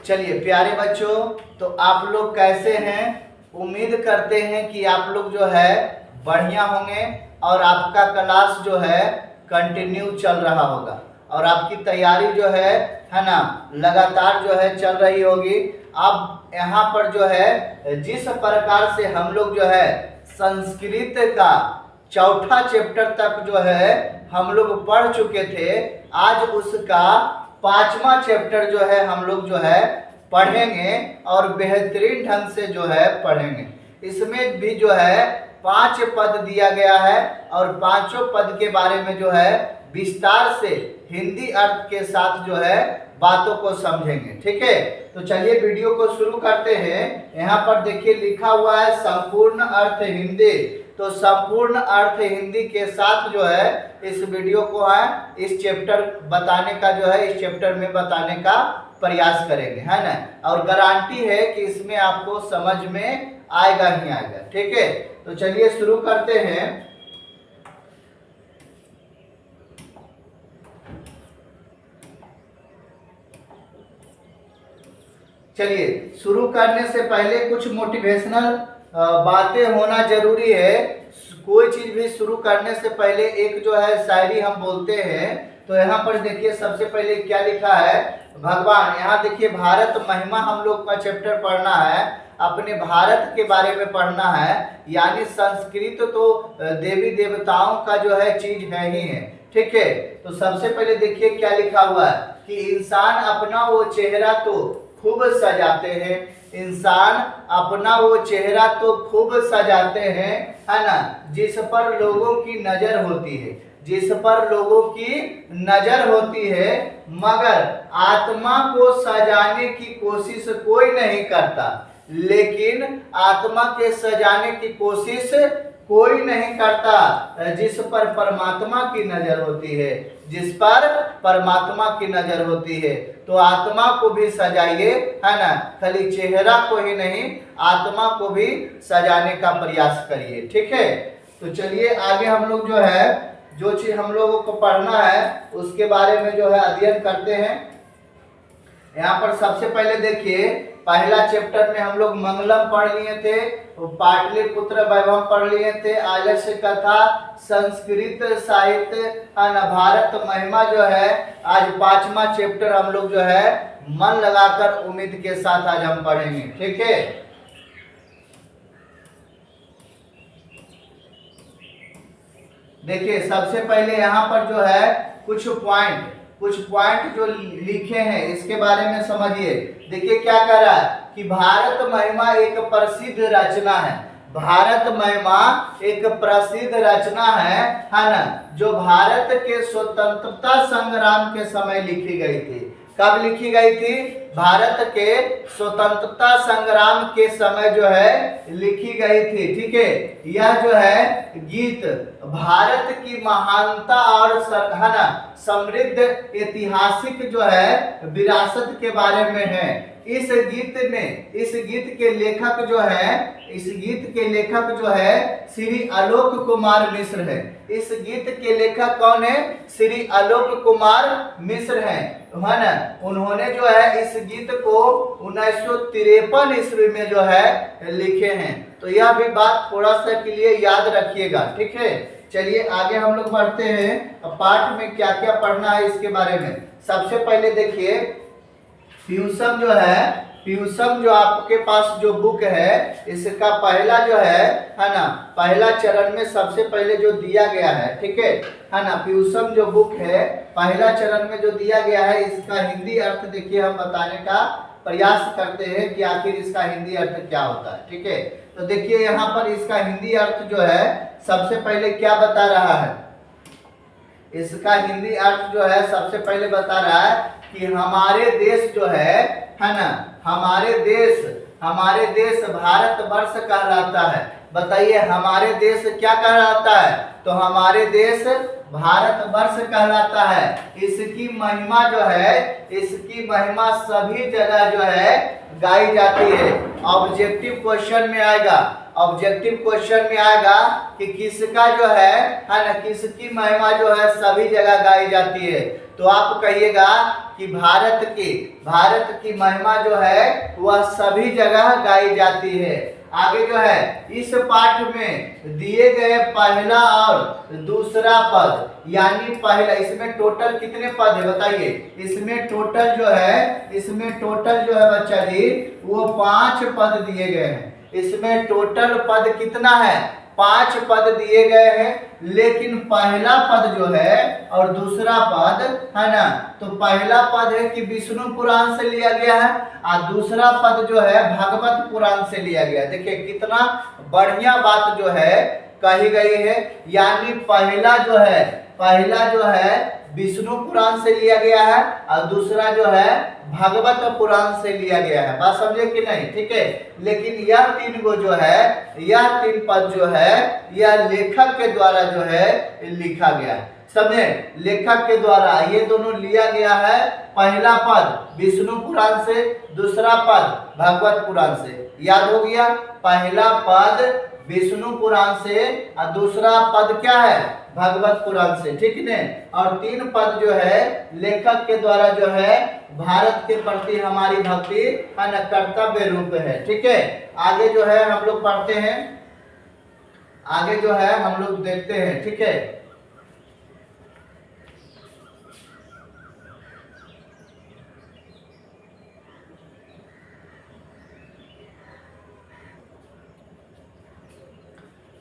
चलिए प्यारे बच्चों, तो आप लोग कैसे हैं? उम्मीद करते हैं कि आप लोग जो है बढ़िया होंगे और आपका क्लास जो है कंटिन्यू चल रहा होगा और आपकी तैयारी जो है ना, लगातार जो है चल रही होगी। अब यहाँ पर जो है जिस प्रकार से हम लोग जो है संस्कृत का चौथा चैप्टर तक जो है हम लोग पढ़ चुके थे, आज उसका पांचवा चैप्टर जो है हम लोग जो है पढ़ेंगे और बेहतरीन ढंग से जो है पढ़ेंगे। इसमें भी जो है 5 पद दिया गया है और पांचों पद के बारे में जो है विस्तार से हिंदी अर्थ के साथ जो है बातों को समझेंगे। ठीक है, तो चलिए वीडियो को शुरू करते हैं। यहाँ पर देखिए लिखा हुआ है संपूर्ण अर्थ हिंदी। तो संपूर्ण अर्थ हिंदी के साथ जो है इस वीडियो को है इस चैप्टर बताने का जो है इस चैप्टर में बताने का प्रयास करेंगे, है ना। और गारंटी है कि इसमें आपको समझ में आएगा ही आएगा। ठीक है, तो चलिए शुरू करते हैं। चलिए शुरू करने से पहले कुछ मोटिवेशनल बातें होना जरूरी है। कोई चीज भी शुरू करने से पहले एक जो है शायरी हम बोलते हैं। तो यहाँ पर देखिए सबसे पहले क्या लिखा है भगवान। यहाँ देखिए भारत महिमा हम लोग का चैप्टर पढ़ना है, अपने भारत के बारे में पढ़ना है। यानी संस्कृत तो देवी देवताओं का जो है चीज है ही है। ठीक है, तो सबसे पहले देखिए क्या लिखा हुआ है कि इंसान अपना वो चेहरा तो खूब सजाते हैं। इंसान अपना वो चेहरा तो खूब सजाते हैं, है ना, जिस पर लोगों की नजर होती है, जिस पर लोगों की नजर होती है, मगर आत्मा को सजाने की कोशिश कोई नहीं करता। लेकिन आत्मा के सजाने की कोशिश कोई नहीं करता जिस पर परमात्मा की नजर होती है, जिस पर परमात्मा की नजर होती है। तो आत्मा को भी सजाइए, है ना, खाली चेहरा को ही नहीं आत्मा को भी सजाने का प्रयास करिए। ठीक है, तो चलिए आगे हम लोग जो है जो चीज हम लोगों को पढ़ना है उसके बारे में जो है अध्ययन करते हैं। यहाँ पर सबसे पहले देखिए पहला चैप्टर में हम लोग मंगलम पढ़ लिए थे, पाटलिपुत्र वैभव पढ़ लिए थे, आलस्य कथा, संस्कृत साहित्य, भारत महिमा जो है आज पांचवा चैप्टर हम लोग जो है मन लगाकर उम्मीद के साथ आज हम पढ़ेंगे। ठीक है, देखिए सबसे पहले यहाँ पर जो है कुछ पॉइंट जो लिखे हैं इसके बारे में समझिए। देखिए क्या कह रहा है कि भारत महिमा एक प्रसिद्ध रचना है। भारत महिमा एक प्रसिद्ध रचना है ना, जो भारत के स्वतंत्रता संग्राम के समय लिखी गई थी। कब लिखी गई थी? भारत के स्वतंत्रता संग्राम के समय जो है लिखी गई थी। ठीक है, यह जो है गीत भारत की महानता और है ना समृद्ध ऐतिहासिक जो है विरासत के बारे में है। इस गीत के लेखक जो है श्री आलोक कुमार मिश्र है। इस गीत के लेखक कौन है? श्री आलोक कुमार मिश्र है ना। उन्होंने जो है इस गीत को 1953 ईस्वी में जो है लिखे हैं। तो यह भी बात थोड़ा सा के लिए याद रखिएगा। ठीक है, चलिए आगे हम लोग बढ़ते हैं। पाठ में क्या क्या पढ़ना है इसके बारे में। सबसे पहले देखिए फ्यूसम जो आपके पास जो बुक है इसका पहला जो है ना पहला चरण में सबसे पहले जो दिया गया है। ठीक है ना, फ्यूसम जो बुक है पहला चरण में जो दिया गया है इसका हिंदी अर्थ देखिए हम बताने का प्रयास करते हैं कि आखिर इसका हिंदी अर्थ क्या होता है। ठीक है, तो देखिए यहाँ पर इसका हिंदी अर्थ जो है सबसे पहले क्या बता रहा है। इसका हिंदी अर्थ जो है सबसे पहले बता रहा है कि हमारे देश जो है ना, हमारे देश भारतवर्ष कहलाता है। बताइए हमारे देश क्या कहलाता है? तो हमारे देश भारतवर्ष कहलाता है। इसकी महिमा जो है इसकी महिमा सभी जगह जो है गाई जाती है। ऑब्जेक्टिव क्वेश्चन में आएगा कि किसका जो है ना किसकी महिमा जो है सभी जगह गाई जाती है। तो आप कहिएगा कि भारत की महिमा जो है वह सभी जगह गाई जाती है। आगे जो है इस पाठ में दिए गए पहला और दूसरा पद, यानी पहला, इसमें टोटल कितने पद है बताइए। इसमें टोटल जो है बच्चा जी वो 5 पद दिए गए हैं। इसमें टोटल पद कितना है, 5 पद दिए गए हैं। लेकिन पहला पद जो है और दूसरा पद है ना, तो पहला पद है कि विष्णु पुराण से लिया गया है और दूसरा पद जो है भागवत पुराण से लिया गया है। देखिए कितना बढ़िया बात जो है कही गई है। यानी पहला जो है विष्णु पुराण से लिया गया है और दूसरा जो है भागवत पुराण से लिया गया है। बात समझे कि नहीं, ठीक है। लेकिन यह 3 गो जो है, यह 3 पद जो है यह लेखक के द्वारा जो है लिखा गया है। समझे, लेखक के द्वारा ये दोनों लिया गया है। पहला पद विष्णु पुराण से, दूसरा पद भागवत पुराण से। याद हो गया, पहला पद विष्णु पुराण से और दूसरा पद क्या है, भागवत पुराण से, ठीक है। और 3 पद जो है लेखक के द्वारा जो है भारत के प्रति हमारी भक्ति है न कर्तव्य रूप है, ठीक है। आगे जो है हम लोग पढ़ते हैं, आगे जो है हम लोग देखते हैं, ठीक है।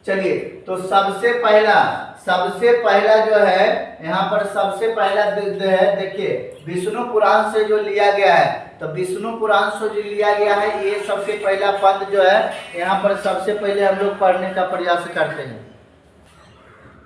चलिए, तो सबसे पहला जो है यहाँ पर सबसे पहला है, देखिए विष्णु पुराण से जो लिया गया है, तो विष्णु पुराण से जो लिया गया है ये सबसे पहला पद जो है यहाँ पर सबसे पहले हम लोग पढ़ने का प्रयास करते हैं।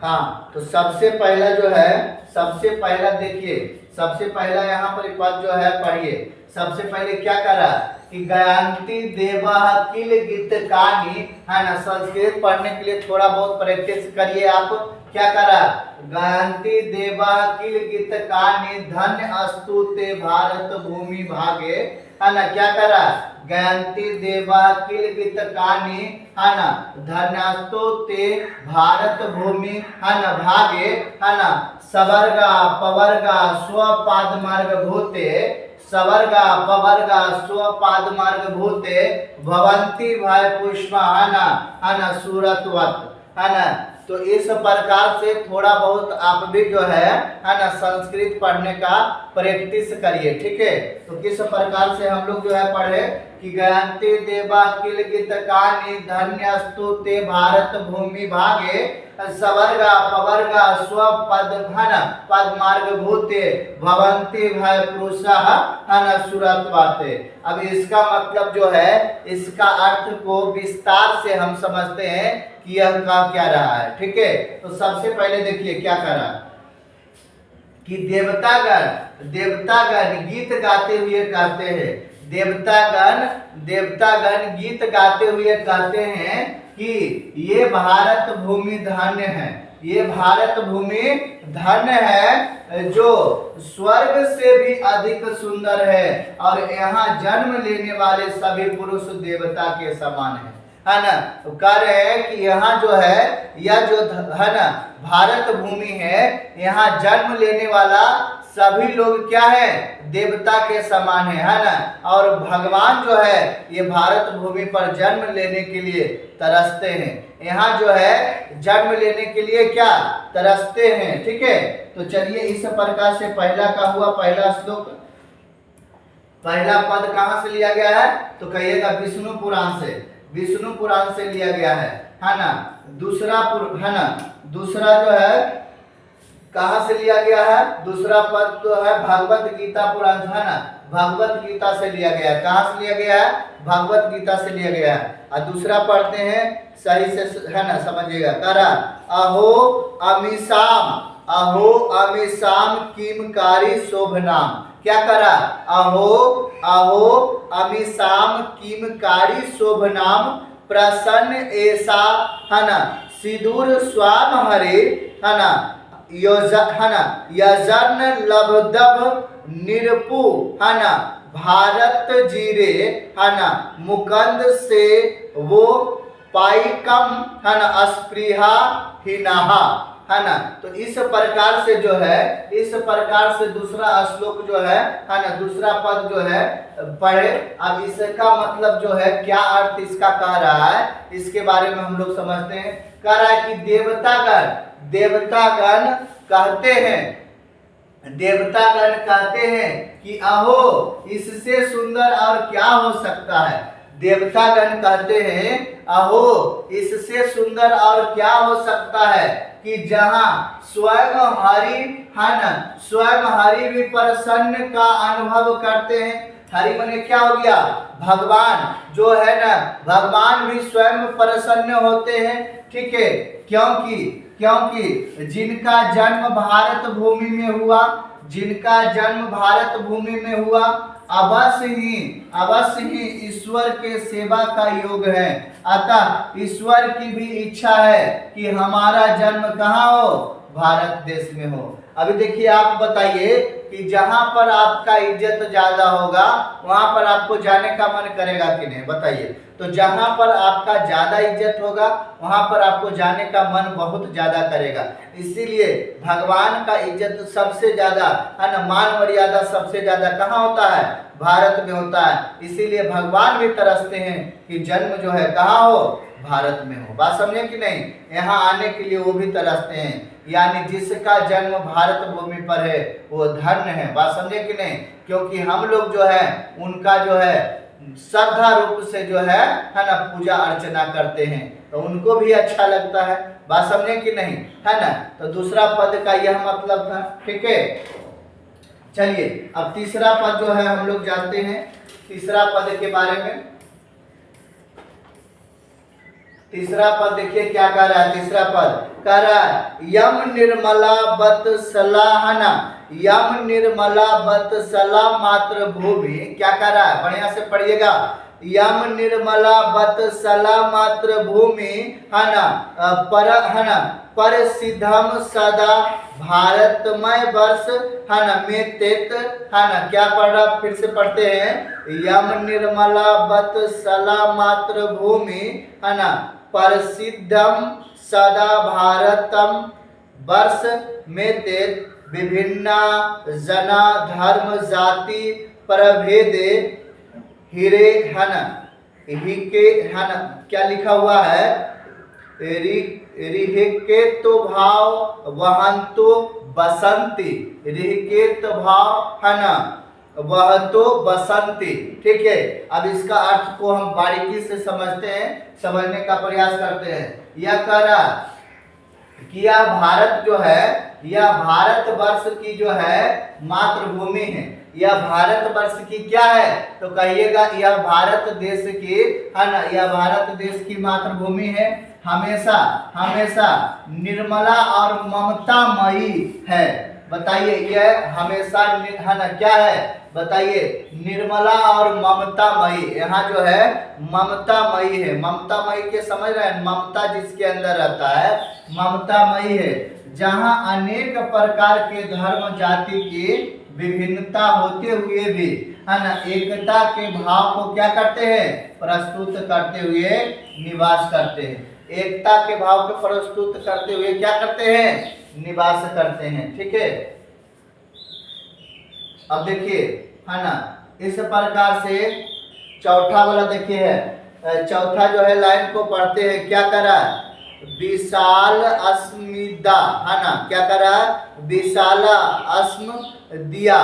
हाँ, तो सबसे पहला जो है, सबसे पहला देखिए, सबसे पहला यहाँ पर पद जो है पढ़िए। सबसे पहले क्या करा कि गायंती देवा किल गीत कहानी, है ना। संस्कृत पढ़ने के लिए थोड़ा बहुत प्रैक्टिस करिए आप। क्या करा, गायंती देवा किल गीत कहानी धन्य अस्तु ते भारत भूमि भागे, है ना। क्या करा, गायंती देवा किल गीत कहानी, है ना, धन्य अस्तु ते भारत भूमि, है ना, भागे, है ना। सवर्गा पवर्गा स्वपाद मार्ग भूते, सवर्गा पवर्गा स्वपाद मार्ग भूते भवंती भाई पुष्पा, है ना सूरतवत, है ना। तो इस प्रकार से थोड़ा बहुत आप भी जो है ना संस्कृत पढ़ने का प्रैक्टिस करिए, ठीक है। तो किस प्रकार से हम लोग जो है पढ़े कि गायंती देवा किल गीत कहानी धन्यस्तु ते भारत भूमि भागे सवर्गा पवर्गा स्वपद घन पद मार्ग भूते भवंती भय पुरुषा, है ना सुरत्वाते। अब इसका मतलब जो है, इसका अर्थ को विस्तार से हम समझते हैं कि यह क्या रहा है, ठीक है। तो सबसे पहले देखिए क्या करा कि देवतागण गीत गाते हुए कहते हैं, देवतागण गीत गाते हुए कहते हैं कि ये भारत भूमि धन्य है, ये भारत भूमि धन्य है जो स्वर्ग से भी अधिक सुंदर है और यहाँ जन्म लेने वाले सभी पुरुष देवता के समान है ना। तो कह रहे हैं कि यहाँ जो है यह जो है ना भारत भूमि है, यहाँ जन्म लेने वाला सभी लोग क्या है, देवता के समान है ना। और भगवान जो है ये भारत भूमि पर जन्म लेने के लिए तरसते हैं, यहाँ जो है जन्म लेने के लिए क्या तरसते हैं, ठीक है। तो चलिए इस प्रकार से पहला का हुआ, पहला श्लोक, पहला पद कहाँ से लिया गया है तो कहिएगा विष्णु पुराण से, विष्णु पुराण से लिया गया है ना। दूसरा है ना, दूसरा जो है कहाँ से लिया गया है, दूसरा पद जो है भागवत गीता पुराण है ना, भागवत गीता से लिया गया है। कहाँ से लिया गया है, भागवत गीता से लिया गया है। और दूसरा पढ़ते हैं सही से है ना, समझिएगा। करा अहो अमीसाम किमकारी शोभनाम, क्या करा, अहो अमीसाम किमकारी शोभनाम प्रसन्न ऐसा, है ना, सिदूर स्वाम हरे, है ना, यजन लभदभ निरपु, है ना, भारत जीरे, है ना, मुकंद से वो पाइकम, है ना, अस्पृहा हिनाहा, है ना। तो इस प्रकार से जो है, इस प्रकार से दूसरा श्लोक जो है ना, दूसरा पद जो है पढ़े। अब इसका मतलब जो है क्या अर्थ इसका कह रहा है, इसके बारे में हम लोग समझते हैं। कह रहा है कि देवतागण कहते हैं, देवतागण कहते हैं कि अहो इससे सुंदर और क्या हो सकता है। देवतागण कहते हैं अहो इससे सुंदर और क्या हो सकता है, कि जहां स्वयं हरि है ना, स्वयं हरि भी प्रसन्न का अनुभव करते हैं। हरि माने क्या हो गया, भगवान जो है ना, भगवान भी स्वयं प्रसन्न होते हैं। ठीक है, क्योंकि जिनका जन्म भारत भूमि में हुआ, जिनका जन्म भारत भूमि में हुआ, अवश्य ही ईश्वर के सेवा का योग है। अतः ईश्वर की भी इच्छा है कि हमारा जन्म कहाँ हो, भारत देश में हो। अभी देखिए, आप बताइए कि जहां पर आपका इज्जत ज्यादा होगा वहां पर आपको जाने का मन करेगा कि नहीं, बताइए। तो जहां पर आपका ज्यादा इज्जत होगा वहां पर आपको जाने का मन बहुत ज्यादा करेगा। इसीलिए भगवान का इज्जत सबसे ज्यादा है ना, मान मर्यादा सबसे ज्यादा कहाँ होता है, भारत में होता है। इसीलिए भगवान भी तरसते हैं कि जन्म जो है कहाँ हो, भारत में हो। बात समझे कि नहीं, यहाँ आने के लिए वो भी तरसते हैं। यानी जिसका जन्म भारत भूमि पर है वो धन्य है। बात समझे कि नहीं, क्योंकि हम लोग जो है उनका जो है श्रद्धा रूप से जो है ना पूजा अर्चना करते हैं, तो उनको भी अच्छा लगता है। बात समझे कि नहीं, है ना। तो दूसरा पद का यह मतलब था। ठीक है, चलिए अब तीसरा पद जो है हम लोग जानते हैं, तीसरा पद के बारे में। तीसरा पद देखिए क्या कह रहा है, तीसरा पद कह रहा है यम निर्मला वत्सलाहना, यम निर्मला वत्सला मात्र भूमि। क्या कह रहा है, बढ़िया से पढ़िएगा। यम निर्मला वत्सला मात्र भूमि है ना, पर सिद्धम सदा भारतमय वर्ष है ना, में तेत है ना। क्या पढ़ रहा, फिर से पढ़ते हैं। यम निर्मला वत्सला मात्र भूमि है ना, प्रसिद्धम सदा भारतम वर्ष में तेत विभिन्ना जना धर्म जाति प्रभेदे हिरे है ना, हिके है ना। क्या लिखा हुआ है, रिहिके तो भाव वहंतो बसंती, रिहिके तो भाव है ना, वह तो बसंती। ठीक है, अब इसका अर्थ को हम बारीकी से समझते हैं, समझने का प्रयास करते हैं। यह कह रहा कि यह भारत जो है, यह भारत वर्ष की जो है मातृभूमि है। यह भारत वर्ष की क्या है, तो कहिएगा यह भारत देश की है ना, यह भारत देश की मातृभूमि है। हमेशा हमेशा निर्मला और ममतामयी है। बताइए, यह हमेशा है ना क्या है, बताइए, निर्मला और ममतामयी। यहाँ जो है ममतामयी है, ममतामयी के समझ रहे हैं, ममता जिसके अंदर रहता है ममतामयी है। जहाँ अनेक प्रकार के धर्म जाति की विभिन्नता होते हुए भी है ना, एकता के भाव को क्या करते हैं, प्रस्तुत करते हुए निवास करते हैं। एकता के भाव को प्रस्तुत करते हुए क्या करते हैं, निवास करते हैं। ठीक है, अब देखिए है ना, इस प्रकार से चौथा वाला देखिए है, चौथा जो है लाइन को पढ़ते हैं। क्या कर रहा है, विशाल अस्मिदा है ना, क्या कर रहा है, विशाला अस्म दिया,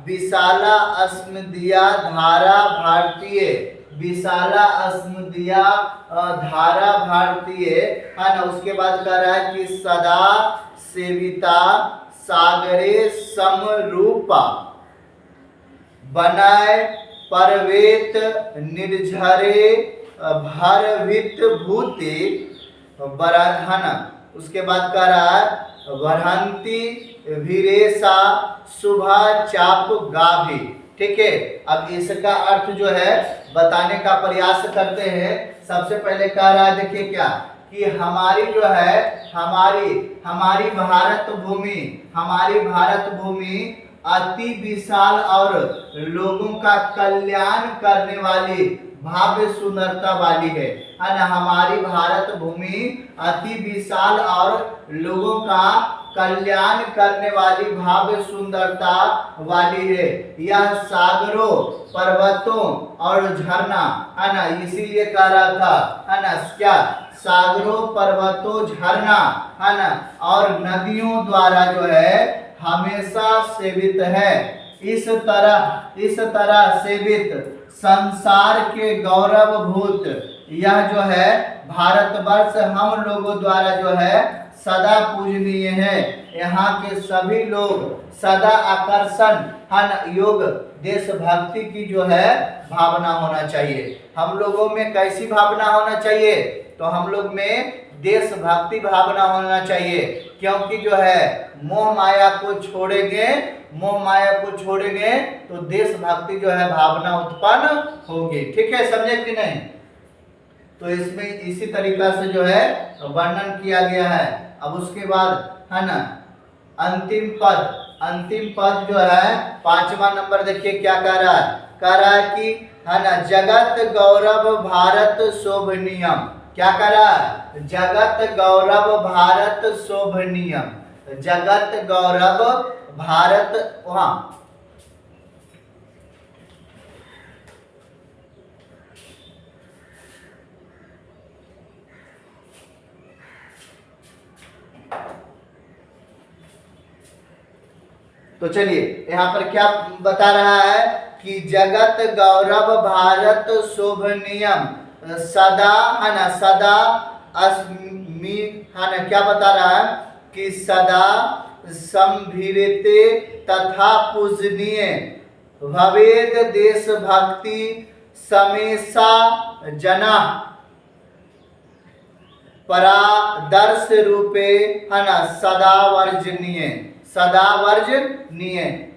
विशाला अस्म दिया धारा भारतीय, विशाला अस्म दिया धारा भारतीय है ना। उसके बाद कह रहा है कि सदा सेविता सागरे समरूपा, बनाए पर्वेत निर्झरे भरवित भूति बरहना। उसके बाद कह रहा है वरहंती वीरेशा शुभा चाप गाभी। ठीक है, अब इसका अर्थ जो है बताने का प्रयास करते हैं। सबसे पहले कह रहा है, देखिए क्या, कि हमारी जो है हमारी भारत भूमि अति विशाल और लोगों का कल्याण करने वाली भव्य सुंदरता वाली है ना। हमारी भारत भूमि अति विशाल और लोगों का कल्याण करने वाली भव्य सुंदरता वाली है। यह सागरों, पर्वतों और झरना है ना, इसीलिए कह रहा था है ना, क्या सागरों, पर्वतों, झरना है ना और नदियों द्वारा जो है हमेशा सेवित है। इस तरह सेवित संसार के गौरवभूत यह जो है भारतवर्ष हम लोगों द्वारा जो है सदा पूजनीय है। यहाँ के सभी लोग सदा आकर्षण है योग देशभक्ति की जो है भावना होना चाहिए। हम लोगों में कैसी भावना होना चाहिए? तो हम लोग में देशभक्ति भावना होना चाहिए, क्योंकि जो है मोह माया को छोड़ेंगे तो देशभक्ति जो है भावना उत्पन्न होगी। ठीक है, समझे कि नहीं? तो इसमें इसी तरीका से जो है वर्णन किया गया है। अब उसके बाद है ना अंतिम पद जो है 5वां नंबर देखिए क्या कह रहा है कि है ना जगत गौरव भारत शोभनीयम। क्या कह रहा है? जगत गौरव भारत शोभनीयम। जगत गौरव भारत, वहां तो चलिए यहाँ पर क्या बता रहा है कि जगत गौरव भारत शोभनीयम सदा है ना, सदा अस्मि है ना, क्या बता रहा है कि सदा संभीरते तथा पूजनीय भवेद देशभक्ति समेसा जना परादर्श रूपे है ना सदा वर्जनीय।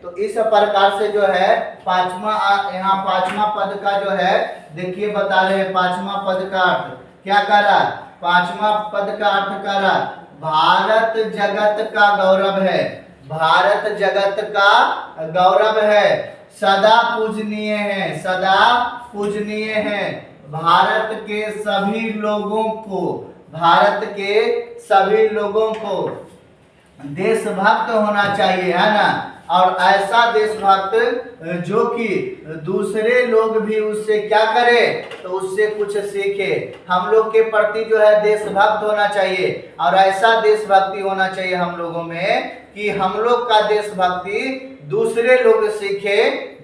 तो इस प्रकार से जो है यहाँ पांचवा पद का जो है देखिए बता रहे हैं। पांचवा पद का अर्थ क्या कर रहा है? पांचवा पद का अर्थ कर रहा है भारत जगत का गौरव है। भारत जगत का गौरव है, सदा पूजनीय है। भारत के सभी लोगों को देशभक्त होना चाहिए है ना, और ऐसा देशभक्त जो कि दूसरे लोग भी उससे क्या करे, तो उससे कुछ सीखे। हम लोग के प्रति जो है देशभक्त होना चाहिए, और ऐसा देशभक्ति होना चाहिए हम लोगों में कि हम लोग का देशभक्ति दूसरे लोग सीखे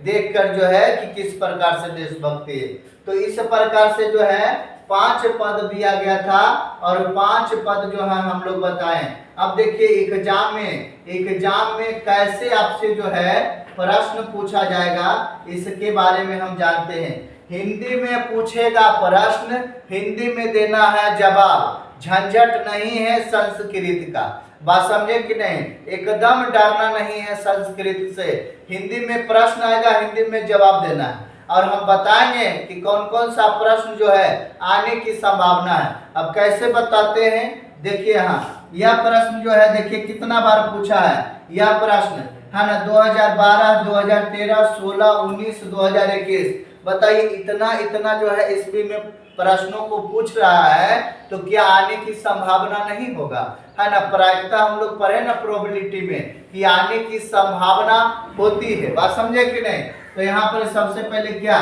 देखकर जो है कि किस प्रकार से देशभक्ति है। तो इस प्रकार से जो है 5 पद दिया गया था और 5 पद जो है हम लोग बताएं। अब देखिए एग्जाम में कैसे आपसे जो है प्रश्न पूछा जाएगा इसके बारे में हम जानते हैं। हिंदी में पूछेगा प्रश्न, हिंदी में देना है जवाब, झंझट नहीं है संस्कृत का। बात समझे कि नहीं? एकदम डरना नहीं है संस्कृत से। हिंदी में प्रश्न आएगा, हिंदी में जवाब देना है, और हम बताएंगे कि कौन कौन सा प्रश्न जो है आने की संभावना है। अब कैसे बताते हैं देखिए, यहाँ यह प्रश्न जो है देखिए कितना बार पूछा है यह प्रश्न है ना, 2012, 2013, 16, 19, 2021। बताइए इतना जो है ईस्वी में प्रश्नों को पूछ रहा है, तो क्या आने की संभावना नहीं होगा? है ना, प्रायिकता हम लोग पढ़े ना प्रोबेबिलिटी में कि आने की संभावना होती है। बात समझे कि नहीं? तो यहाँ पर सबसे पहले क्या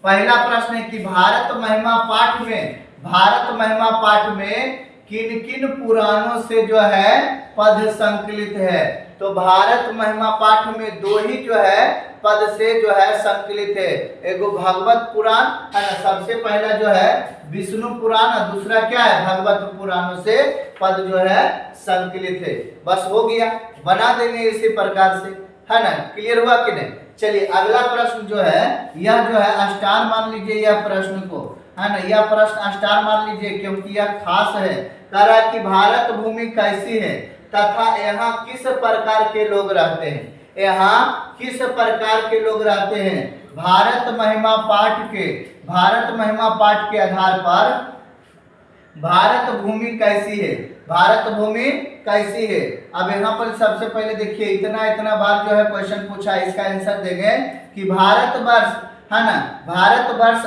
पहला प्रश्न है कि भारत महिमा पाठ में किन किन पुराणों से जो है पद संकलित है? तो भारत महिमा पाठ में 2 ही जो है पद से जो है संकलित है। एगो भागवत पुराण है ना, सबसे पहला जो है विष्णु पुराण, और दूसरा क्या है भागवत पुराणों से पद जो है संकलित है। बस हो गया, बना देंगे इसी प्रकार से, है ना। क्लियर हुआ कि नहीं? चलिए अगला प्रश्न जो है यह जो है स्टार मान लीजिए, यह प्रश्न को है ना, यह प्रश्न स्टार मान लीजिए क्योंकि यह खास है। कह रहा है कि भारत भूमि कैसी है तथा यहाँ किस प्रकार के लोग रहते हैं? यहाँ किस प्रकार के लोग रहते हैं? भारत महिमा पाठ के आधार पर भारत भूमि कैसी है? भारत भूमि कैसी है। अब यहाँ पर सबसे पहले देखिए, इतना बार जो है क्वेश्चन पूछा, इसका आंसर देंगे कि भारतवर्ष है ना, भारतवर्ष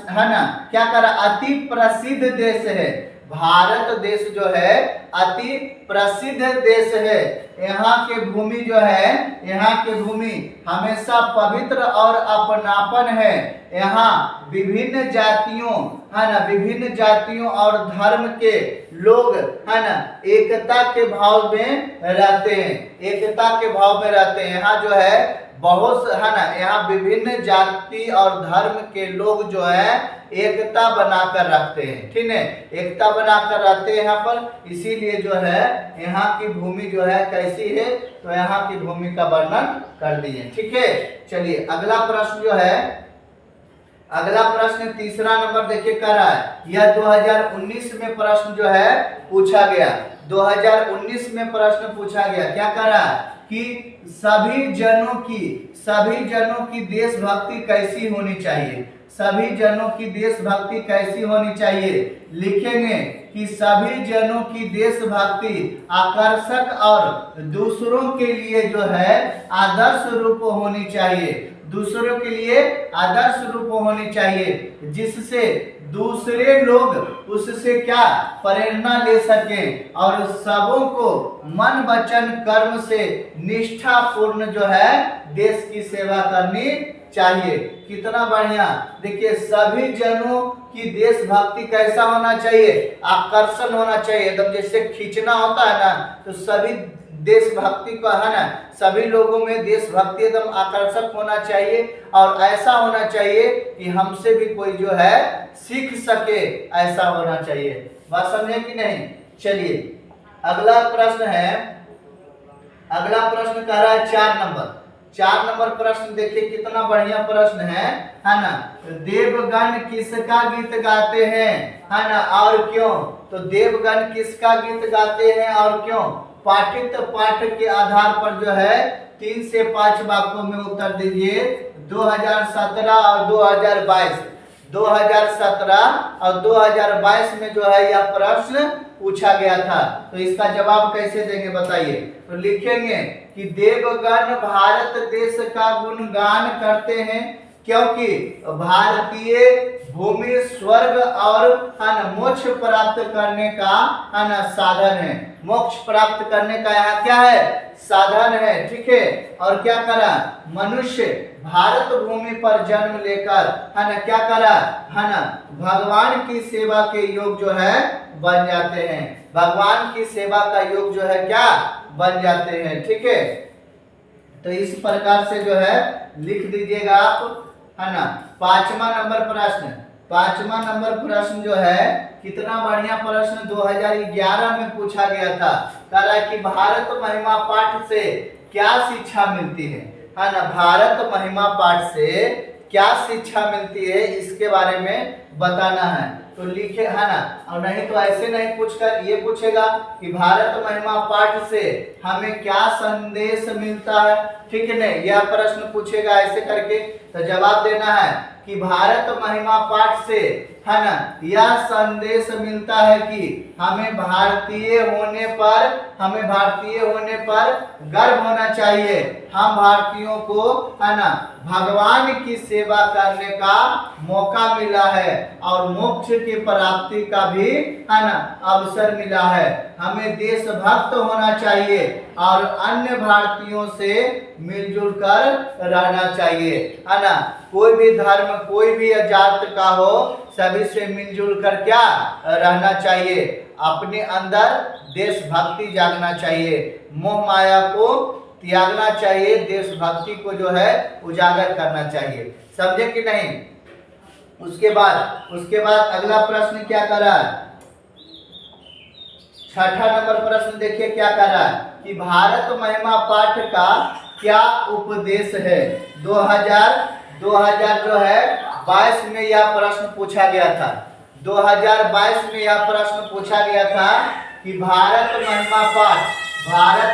है ना क्या करा, अति प्रसिद्ध देश है। भारत देश जो है अति प्रसिद्ध देश है। यहाँ के भूमि जो है, यहाँ के भूमि हमेशा पवित्र और अपनापन है। यहाँ विभिन्न जातियों है ना, विभिन्न जातियों और धर्म के लोग है ना एकता के भाव में रहते हैं, एकता के भाव में रहते हैं। यहाँ जो है बहुत है ना, यहाँ विभिन्न जाति और धर्म के लोग जो है एकता बनाकर रखते हैं, ठीक है, एकता बनाकर रहते हैं यहाँ पर। इसीलिए जो है यहाँ की भूमि जो है कैसी है, तो यहाँ की भूमि का वर्णन कर दिए, ठीक है। चलिए अगला प्रश्न जो है, अगला प्रश्न तीसरा नंबर देखिए कर रहा है। यह 2019 में प्रश्न जो है पूछा गया, 2019 में प्रश्न पूछा गया। क्या कर रहा है कि सभी जनों की देशभक्ति कैसी होनी चाहिए, सभी जनों की देशभक्ति कैसी होनी चाहिए। लिखेंगे कि सभी जनों की देशभक्ति आकर्षक और दूसरों के लिए जो है आदर्श रूप होनी चाहिए, दूसरों के लिए आदर्श रूप होनी चाहिए, जिससे दूसरे लोग उससे क्या प्रेरणा ले सकें और सबों को मन वचन कर्म से निष्ठापूर्ण जो है देश की सेवा करनी चाहिए। कितना बढ़िया, देखिए सभी जनों की देशभक्ति कैसा होना चाहिए, आकर्षण होना चाहिए, एकदम जैसे खींचना होता है ना, तो सभी देशभक्ति को है ना, सभी लोगों में देशभक्ति एकदम आकर्षक होना चाहिए और ऐसा होना चाहिए कि हमसे भी कोई जो है सीख सके, ऐसा होना चाहिए। बात समझे कि नहीं। चलिए अगला प्रश्न है, अगला प्रश्न कह रहा है 4 नंबर प्रश्न देखिए कितना बढ़िया प्रश्न है ना। देवगण किसका गीत गाते हैं, है ना, और क्यों। तो देवगण किसका गीत गाते हैं और क्यों। पाठित पाठ के आधार पर जो है 3 से 5 वाक्यों में उत्तर दीजिए। 2017 और 2022, 2017 और 2022 में जो है यह प्रश्न पूछा गया था, तो इसका जवाब कैसे देंगे बताइए। तो लिखेंगे कि देवगण भारत देश का गुणगान करते हैं, क्योंकि भारतीय भूमि स्वर्ग और मोक्ष प्राप्त करने का साधन है, मोक्ष प्राप्त करने का यहाँ क्या है, साधन है, ठीक है। और क्या करा, मनुष्य भारत भूमि पर जन्म लेकर क्या करा, भगवान की सेवा के योग जो है बन जाते हैं, भगवान की सेवा का योग जो है क्या बन जाते हैं, ठीक है। तो इस प्रकार से जो है लिख दीजिएगा आप, है ना। 5वां नंबर प्रश्न जो है कितना बढ़िया प्रश्न 2011 में पूछा गया था। कह रहा है कि भारत महिमा पाठ से क्या शिक्षा मिलती है ना, भारत महिमा पाठ से क्या शिक्षा मिलती है इसके बारे में बताना है। तो लिखे, है ना, और नहीं तो ऐसे नहीं पूछकर ये पूछेगा कि भारत महिमा पाठ से हमें क्या संदेश मिलता है, ठीक है नहीं, यह प्रश्न पूछेगा ऐसे करके। तो जवाब देना है कि भारत महिमा पाठ से, है ना, यह संदेश मिलता है कि हमें भारतीय होने पर गर्व होना चाहिए। हम भारतीयों को, है ना, भगवान की सेवा करने का मौका मिला है और मोक्ष की प्राप्ति का भी, है ना, अवसर मिला है। हमें देशभक्त होना चाहिए और अन्य भारतीयों से मिलजुल कर रहना चाहिए, है ना। कोई भी धर्म, कोई भी जात का हो, सभी से मिलजुल कर क्या रहना चाहिए, अपने अंदर देशभक्ति जागना चाहिए, मोह माया को त्यागना चाहिए, देशभक्ति को जो है उजागर करना चाहिए। समझे कि नहीं। उसके बाद अगला प्रश्न क्या कर रहा है, 6ठा नंबर प्रश्न देखिए क्या कर रहा है कि भारत महिमा पाठ का क्या उपदेश है। 2000 जो है 22 में यह प्रश्न पूछा गया था, 2022 में यह प्रश्न पूछा गया था कि भारत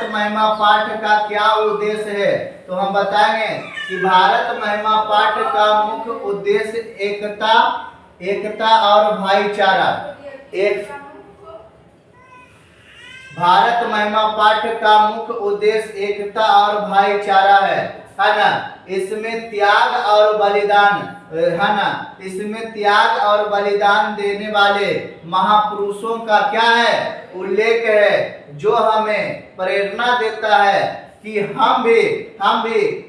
महिमा पाठ का क्या उद्देश्य है। तो हम बताएंगे कि भारत महिमा पाठ का मुख्य उद्देश्य एकता और भाईचारा, भारत महिमा पाठ का मुख्य उद्देश्य एकता और भाईचारा है ना। इसमें त्याग और बलिदान है ना, इसमें त्याग और बलिदान देने वाले महापुरुषों का क्या है, उल्लेख है, जो हमें प्रेरणा देता है कि हम भी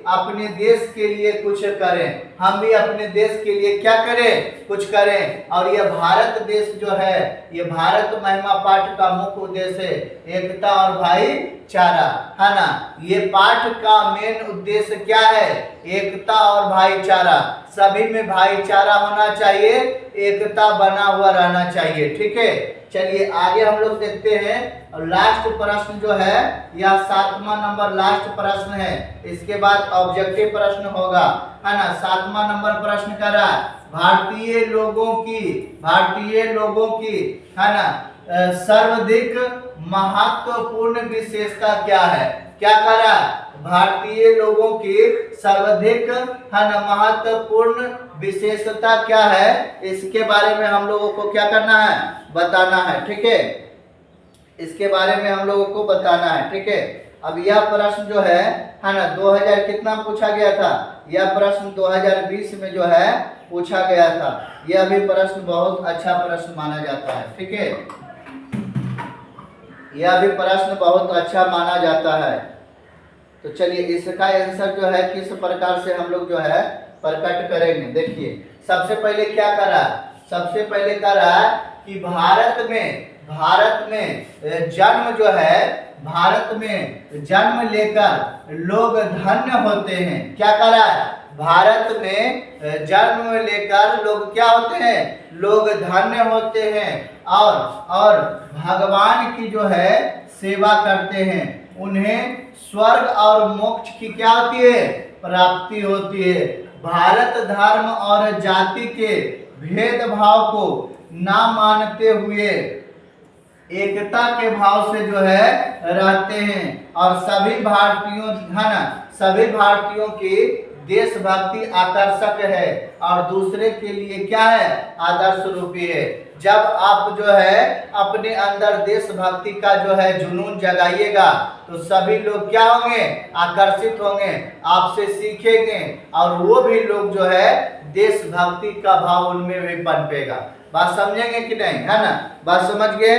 अपने देश के लिए कुछ करें, हम भी अपने देश के लिए क्या करें, कुछ करें। और यह भारत देश जो है, ये भारत महिमा पाठ का मुख्य उद्देश्य है एकता और भाईचारा, है ना। ये पाठ का मेन उद्देश्य क्या है, एकता और भाईचारा, सभी में भाईचारा होना चाहिए, एकता बना हुआ रहना चाहिए, ठीक है। चलिए आगे हम लोग देखते हैं। और लास्ट प्रश्न जो है, यह 7वां नंबर लास्ट प्रश्न है, इसके बाद ऑब्जेक्टिव प्रश्न होगा, है ना। 7वां नंबर प्रश्न कर रहा है, भारतीय लोगों की है ना सर्वाधिक महत्वपूर्ण विशेषता क्या है, क्या कर रहा है, भारतीय लोगों की सर्वाधिक है ना महत्वपूर्ण विशेषता क्या है, इसके बारे में हम लोगों को क्या करना है, बताना है, ठीक है। इसके बारे में हम लोगों को बताना है, ठीक है। अब यह प्रश्न जो है ना 2000 कितना पूछा गया था, यह प्रश्न 2020 में जो है पूछा गया था। यह भी प्रश्न बहुत अच्छा प्रश्न माना जाता है, ठीक है। यह भी प्रश्न बहुत अच्छा माना जाता है। तो चलिए इसका आंसर जो है किस प्रकार से हम लोग जो है प्रकट करेंगे। देखिए सबसे पहले क्या करा, सबसे पहले करा कि भारत में जन्म जो है, भारत में जन्म लेकर लोग धन्य होते हैं। क्या करा, भारत में जन्म लेकर लोग क्या होते हैं, लोग धन्य होते हैं और भगवान की जो है सेवा करते हैं, उन्हें स्वर्ग और मोक्ष की क्या होती है, प्राप्ति होती है। भारत धर्म और जाति के भेदभाव को ना मानते हुए एकता के भाव से जो है रहते हैं और सभी भारतीयों की देशभक्ति आकर्षक है और दूसरे के लिए क्या है, आदर्श रूपी है। जब आप जो है अपने अंदर देशभक्ति का जो है जुनून जगाइएगा तो सभी लोग क्या होंगे, आकर्षित होंगे, आपसे सीखेंगे और वो भी लोग जो है देशभक्ति का भाव उनमें भी पनपेगा। बात समझेंगे कि नहीं, है ना, बात समझ गए।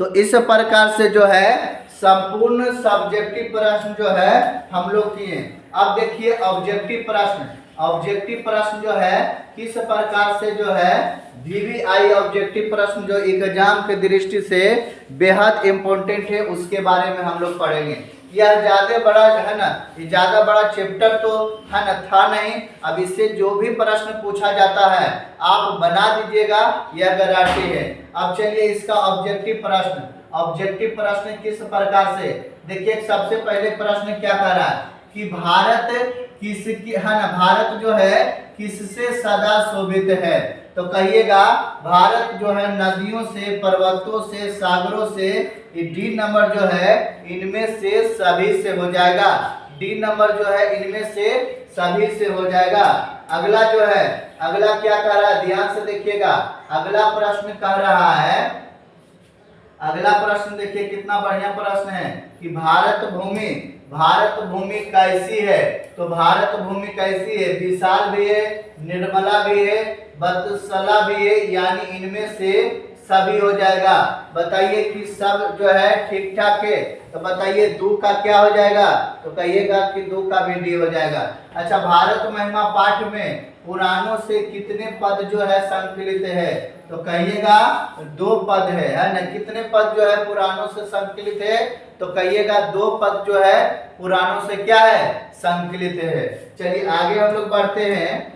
तो इस प्रकार से जो है संपूर्ण सब्जेक्टिव प्रश्न जो है हम लोग किए। अब देखिए ऑब्जेक्टिव प्रश्न, ऑब्जेक्टिव प्रश्न जो है किस प्रकार से जो है VVI ऑब्जेक्टिव प्रश्न जो एग्जाम के दृष्टि से बेहद इम्पोर्टेंट है, उसके बारे में हम लोग पढ़ेंगे। यह ज्यादा बड़ा है ना, ये ज्यादा बड़ा चैप्टर तो है ना था नहीं। अब इससे जो भी प्रश्न पूछा जाता है आप बना दीजिएगा, यह गारंटी है। अब चलिए इसका ऑब्जेक्टिव प्रश्न, ऑब्जेक्टिव प्रश्न किस प्रकार से, देखिए सबसे पहले प्रश्न क्या कर रहा है कि भारत किसकी है ना, भारत जो है किससे सदा शोभित है। तो कहिएगा भारत जो है नदियों से, पर्वतों से, सागरों से। डी नंबर जो है इनमें से सभी से हो जाएगा, डी नंबर जो है इनमें से सभी से हो जाएगा। अगला जो है, अगला क्या कह रहा है, ध्यान से देखिएगा। अगला प्रश्न कह रहा है, अगला प्रश्न देखिए कितना बढ़िया प्रश्न है कि भारत भूमि कैसी है। तो भारत भूमि कैसी है, विशाल भी है, निर्मला भी है, बत्सला भी है, यानी इनमें से सभी हो जाएगा। बताइए कि सब जो है ठीक ठाक है, तो बताइए दो का क्या हो जाएगा, तो कहिएगा कि दो का भी डी हो जाएगा। अच्छा, भारत महिमा पाठ में पुराणों से कितने पद जो है संकलित है, तो कहिएगा 2 पद है ना। कितने पद जो है पुराणों से संकलित है, तो कहिएगा 2 पद जो है पुराणों से क्या है, संकलित है। चलिए आगे हम लोग बढ़ते हैं,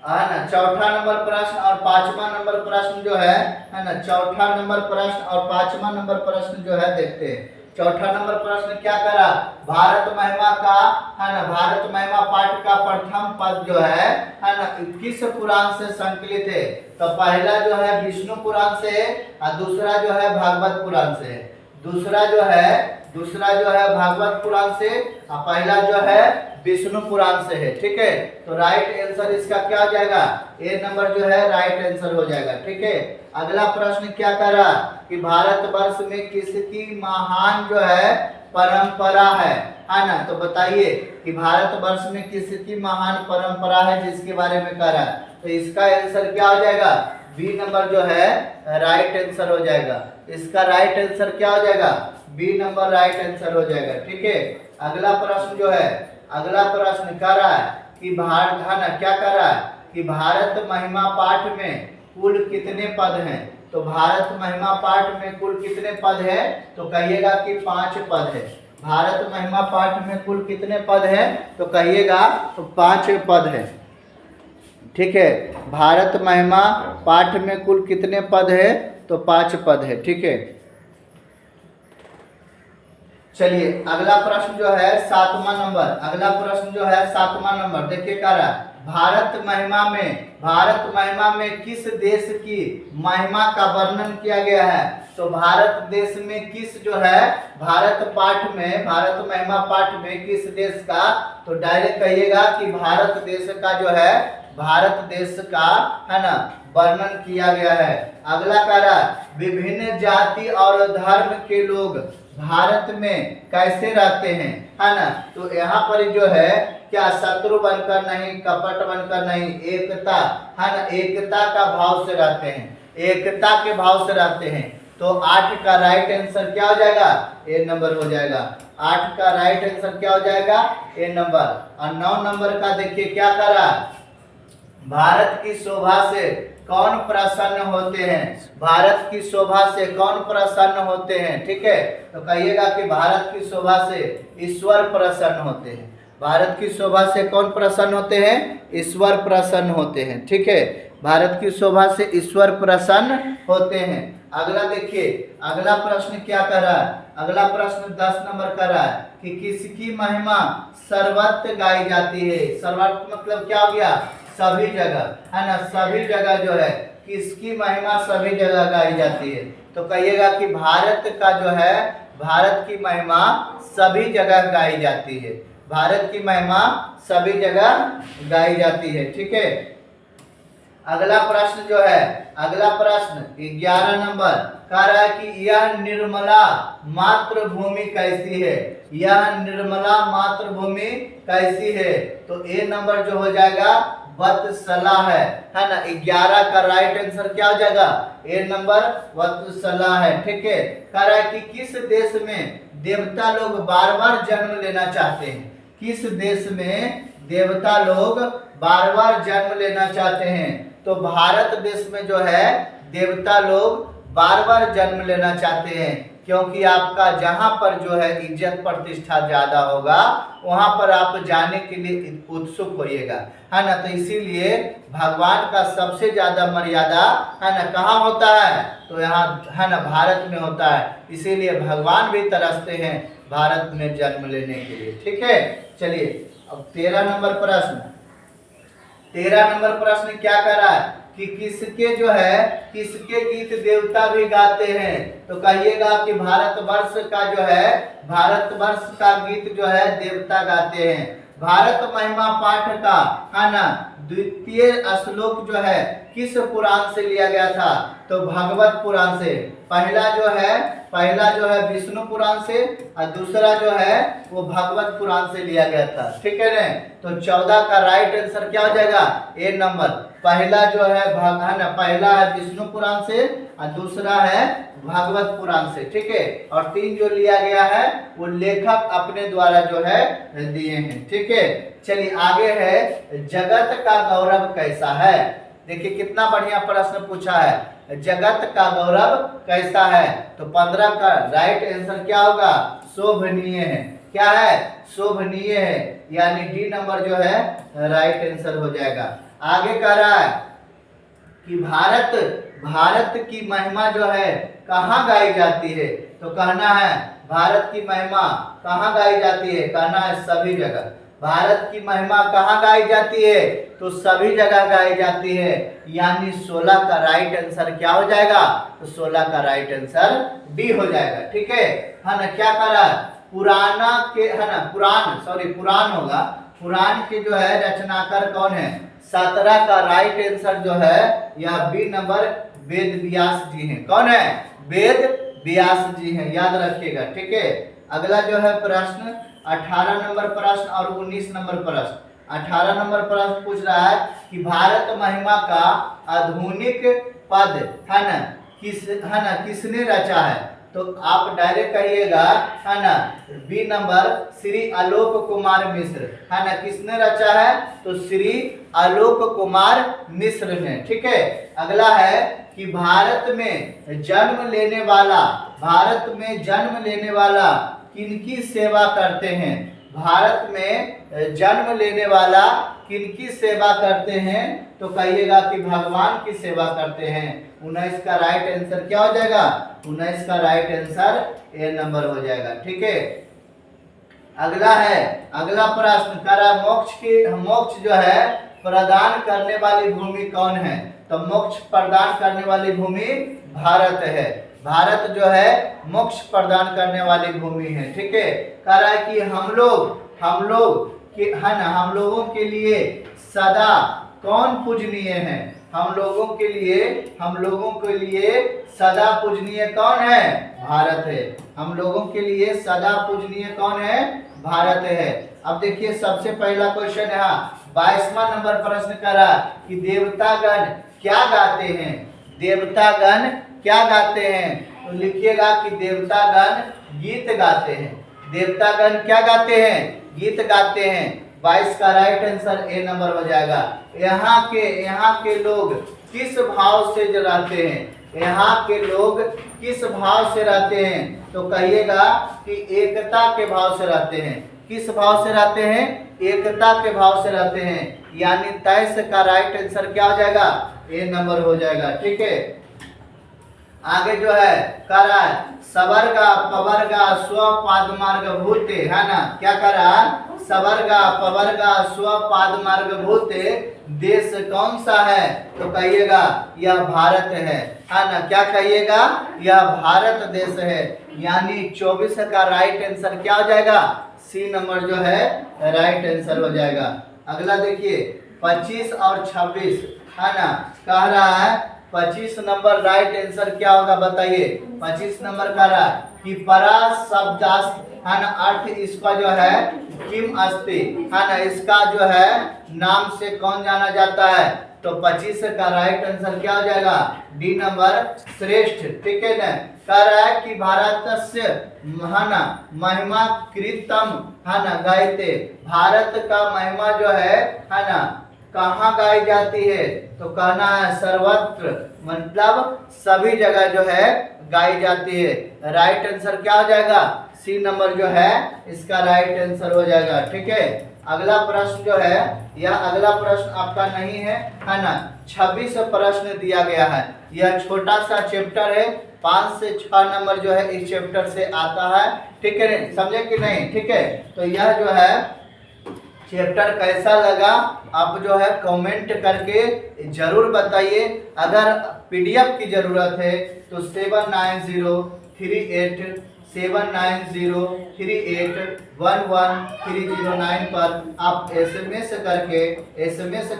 है ना। चौथा नंबर प्रश्न और 5वां नंबर प्रश्न जो है ना, चौथा नंबर प्रश्न और 5वां नंबर प्रश्न जो है देखते हैं। चौथा नंबर प्रश्न क्या करा, भारत महिमा का है ना, भारत महिमा पाठ का प्रथम पद जो है ना किस पुराण से संकलित है। तो पहला जो है विष्णु पुराण से और दूसरा जो है भागवत पुराण से। दूसरा जो है दूसरा जो है भागवत पुराण से और पहला जो है विष्णु पुराण से है। ठीक है, तो राइट आंसर इसका क्या हो जाएगा, ए नंबर जो है राइट आंसर हो जाएगा। ठीक है, अगला प्रश्न क्या कर रहा कि भारतवर्ष में किसकी महान जो है परंपरा है ना, तो बताइए कि भारतवर्ष में किसकी महान परंपरा है जिसके बारे में कह रहा है, तो इसका आंसर क्या हो जाएगा, बी नंबर जो है राइट आंसर हो जाएगा। इसका राइट आंसर क्या हो जाएगा, बी नंबर राइट आंसर हो जाएगा। ठीक है, अगला प्रश्न जो है, अगला प्रश्न कह रहा है कि भारत है ना, क्या कर रहा है कि भारत महिमा पाठ में कुल कितने पद हैं, तो भारत महिमा पाठ में कुल कितने पद है, तो कहिएगा कि 5 पद है। भारत महिमा पाठ में कुल कितने पद है, तो कहिएगा तो 5 पद है। ठीक है, भारत महिमा पाठ में कुल कितने पद है, तो 5 पद है। ठीक है, चलिए अगला प्रश्न जो है 7वां नंबर, अगला प्रश्न जो है 7वां नंबर देखिए कह रहा है भारत महिमा में किस देश की महिमा का वर्णन किया गया है, तो भारत देश में किस जो है भारत पाठ में, भारत महिमा पाठ में किस देश का, तो डायरेक्ट कहिएगा कि भारत देश का जो है, भारत देश का है ना वर्णन किया गया है। अगला कह रहा है विभिन्न जाति और धर्म के लोग भारत में कैसे रहते हैं, है ना, तो यहाँ पर जो है क्या शत्रु बनकर नहीं, कपट बनकर नहीं, एकता है ना, एकता का भाव से रहते हैं, एकता के भाव से रहते हैं। तो 8 का राइट आंसर क्या हो जाएगा, ए नंबर हो जाएगा। 8 का राइट आंसर क्या हो जाएगा, ए नंबर। और 9 नंबर का देखिए क्या कर रहा है, भारत की शोभा से कौन प्रसन्न होते हैं, भारत की शोभा से कौन प्रसन्न होते हैं। ठीक है, तो कहिएगा कि भारत की शोभा से ईश्वर प्रसन्न होते हैं। भारत की शोभा से कौन प्रसन्न होते हैं, ईश्वर प्रसन्न होते हैं। ठीक है, भारत की शोभा से ईश्वर प्रसन्न होते हैं। अगला देखिए, अगला प्रश्न क्या कर रहा है, अगला प्रश्न 10 नंबर कर रहा है कि किसकी महिमा सर्वत्र गाई जाती है। सर्वत्र मतलब क्या हो गया, सभी जगह, है ना, सभी जगह जो है किसकी महिमा सभी जगह गाई जाती है, तो कहिएगा कि भारत का जो है, भारत की महिमा सभी जगह गाई जाती है, भारत की महिमा सभी जगह गाई जाती है। ठीक है, अगला प्रश्न जो है, अगला प्रश्न 11 नंबर कह रहा है कि यह निर्मला मातृभूमि कैसी है, यह निर्मला मातृभूमि कैसी है, तो ए नंबर जो हो जाएगा वत्सला है ना। 11 का राइट आंसर क्या हो जाएगा, ए नंबर वत्सला है। ठीक है, कह रहा है कि किस देश में देवता लोग बार बार जन्म लेना चाहते हैं, किस देश में देवता लोग बार बार जन्म लेना चाहते हैं, तो भारत देश में जो है देवता लोग बार बार जन्म लेना चाहते हैं, क्योंकि आपका जहां पर जो है इज्जत प्रतिष्ठा ज्यादा होगा वहां पर आप जाने के लिए उत्सुक होइएगा, है ना, तो इसीलिए भगवान का सबसे ज्यादा मर्यादा है ना कहाँ होता है, तो यहाँ है ना भारत में होता है, इसीलिए भगवान भी तरसते हैं भारत में जन्म लेने के लिए। ठीक है, चलिए अब 13 नंबर प्रश्न, 13 नंबर प्रश्न क्या कर रहा है कि किसके जो है, किसके गीत देवता भी गाते हैं, तो कहिएगा कि भारतवर्ष का जो है, भारतवर्ष का गीत जो है देवता गाते हैं। भारत महिमा पाठ का है ना द्वितीय श्लोक जो है किस पुराण से लिया गया था, तो भागवत पुराण से। पहला जो है विष्णु पुराण से और दूसरा जो है वो भागवत पुराण से लिया गया था। ठीक है ना, तो 14 का राइट आंसर क्या हो जाएगा, ए नंबर। पहला जो है पहला है विष्णु पुराण से और दूसरा है भागवत पुराण से। ठीक है, और 3 जो लिया गया है वो लेखक अपने द्वारा जो है दिए हैं। ठीक है, चलिए आगे है जगत का गौरव कैसा है। देखिए कितना बढ़िया प्रश्न पूछा है, जगत का गौरव कैसा है, तो 15 का राइट आंसर क्या होगा, शोभनीय है। क्या है, शोभनीय है, यानी डी नंबर जो है राइट आंसर हो जाएगा। आगे कह रहा है कि भारत की महिमा जो है कहाँ गाई जाती है, तो कहना है भारत की महिमा कहाँ गाई जाती है, कहना है सभी जगह। भारत की महिमा कहाँ गाई जाती है? तो सभी जगह गाई जाती है, यानी 16 का राइट आंसर क्या हो जाएगा? तो 16 का राइट आंसर डी हो जाएगा। ठीक है ना? क्या करा? पुराना के है ना, पुराण होगा। पुराण के जो है रचनाकार कौन है? 17 का राइट आंसर जो है यह बी नंबर वेद व्यास जी हैं। कौन है? वेद व्यास जी हैं, याद रखिएगा। ठीक है, अगला जो है प्रश्न 18 नंबर प्रश्न और 19 नंबर प्रश्न। 18 नंबर प्रश्न पूछ रहा है कि भारत महिमा का आधुनिक पद है ना किसने रचा है? तो आप डायरेक्ट कहिएगा है ना, बी नंबर श्री आलोक कुमार मिश्र है ना। किसने रचा है? तो श्री आलोक कुमार मिश्र ने। ठीक है, अगला है कि भारत में जन्म लेने वाला किनकी सेवा करते हैं? भारत में जन्म लेने वाला किनकी सेवा करते हैं? तो कहिएगा कि भगवान की सेवा करते हैं। 19 का राइट आंसर क्या हो जाएगा? 19 का राइट आंसर ए नंबर हो जाएगा। ठीक है, अगला प्रश्न करा मोक्ष जो है प्रदान करने वाली भूमि कौन है? तो मोक्ष प्रदान करने वाली भूमि भारत है। भारत जो है मोक्ष प्रदान करने वाली भूमि है। ठीक है, कह रहा है कि हम लोगों के लिए सदा कौन पूजनीय है? हम लोगों के लिए सदा पूजनीय कौन है? भारत है। हम लोगों के लिए सदा पूजनीय कौन है? भारत है। अब देखिए सबसे पहला क्वेश्चन है 22वां नंबर प्रश्न करा कि देवतागण क्या गाते हैं? देवतागण क्या गाते हैं? तो लिखिएगा कि देवतागण गीत गाते हैं। देवतागण क्या गाते हैं? गीत गाते हैं। 22 का राइट आंसर ए नंबर हो जाएगा। यहाँ के लोग किस भाव से रहते हैं? यहाँ के लोग किस भाव से रहते हैं? तो कहिएगा कि एकता के भाव से रहते हैं। किस भाव से रहते हैं? एकता के भाव से रहते हैं, यानी 23 का राइट आंसर क्या हो जाएगा? ए नंबर हो जाएगा। ठीक है, आगे जो है कह रहा है सवर्गा पवर्गा स्व पादमार्ग भूते है ना। क्या कह रहा है? सवर्गा पवर्गा स्व पादमार्ग भूते देश कौन सा है? तो कहिएगा यह भारत है ना। क्या कहिएगा? यह भारत देश है, यानी 24 का राइट आंसर क्या हो जाएगा? सी नंबर जो है राइट आंसर हो जाएगा। अगला देखिए 25 और 26 है ना। कह रहा है 25 नंबर राइट आंसर क्या होगा बताइए? 25 नंबर कह रहा है कि परा शब्दार्थ है ना, अर्थ इसका जो है किम अस्ति है ना, इसका जो है नाम से कौन जाना जाता है? तो 25 का राइट आंसर क्या हो जाएगा? डी नंबर श्रेष्ठ। ठीक है ना, कह रहा है कि भारतस्य है ना महिमा कृतम है ना गायते। भारत का महिमा जो है ना कहाँ गाई जाती है? तो कहना है सर्वत्र, मतलब सभी जगह जो है गाई जाती है। राइट आंसर क्या हो जाएगा? सी नंबर जो है इसका राइट आंसर हो जाएगा। ठीक है, अगला प्रश्न जो है यह अगला प्रश्न आपका नहीं है ना। 26 प्रश्न दिया गया है। यह छोटा सा चैप्टर है, 5 से 6 नंबर जो है इस चैप्टर से आता है। ठीक है, समझे कि नहीं? ठीक है, तो यह जो है चैप्टर कैसा लगा आप जो है कमेंट करके जरूर बताइए। अगर पीडीएफ की जरूरत है तो 7903381139 पर आप एसएमएस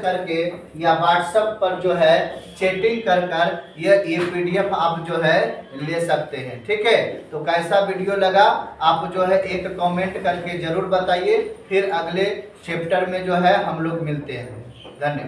करके या व्हाट्सएप पर जो है चैटिंग कर ये पीडीएफ आप जो है ले सकते हैं। ठीक है, तो कैसा वीडियो लगा आप जो है एक कमेंट करके जरूर बताइए। फिर अगले चैप्टर में जो है हम लोग मिलते हैं। धन्यवाद।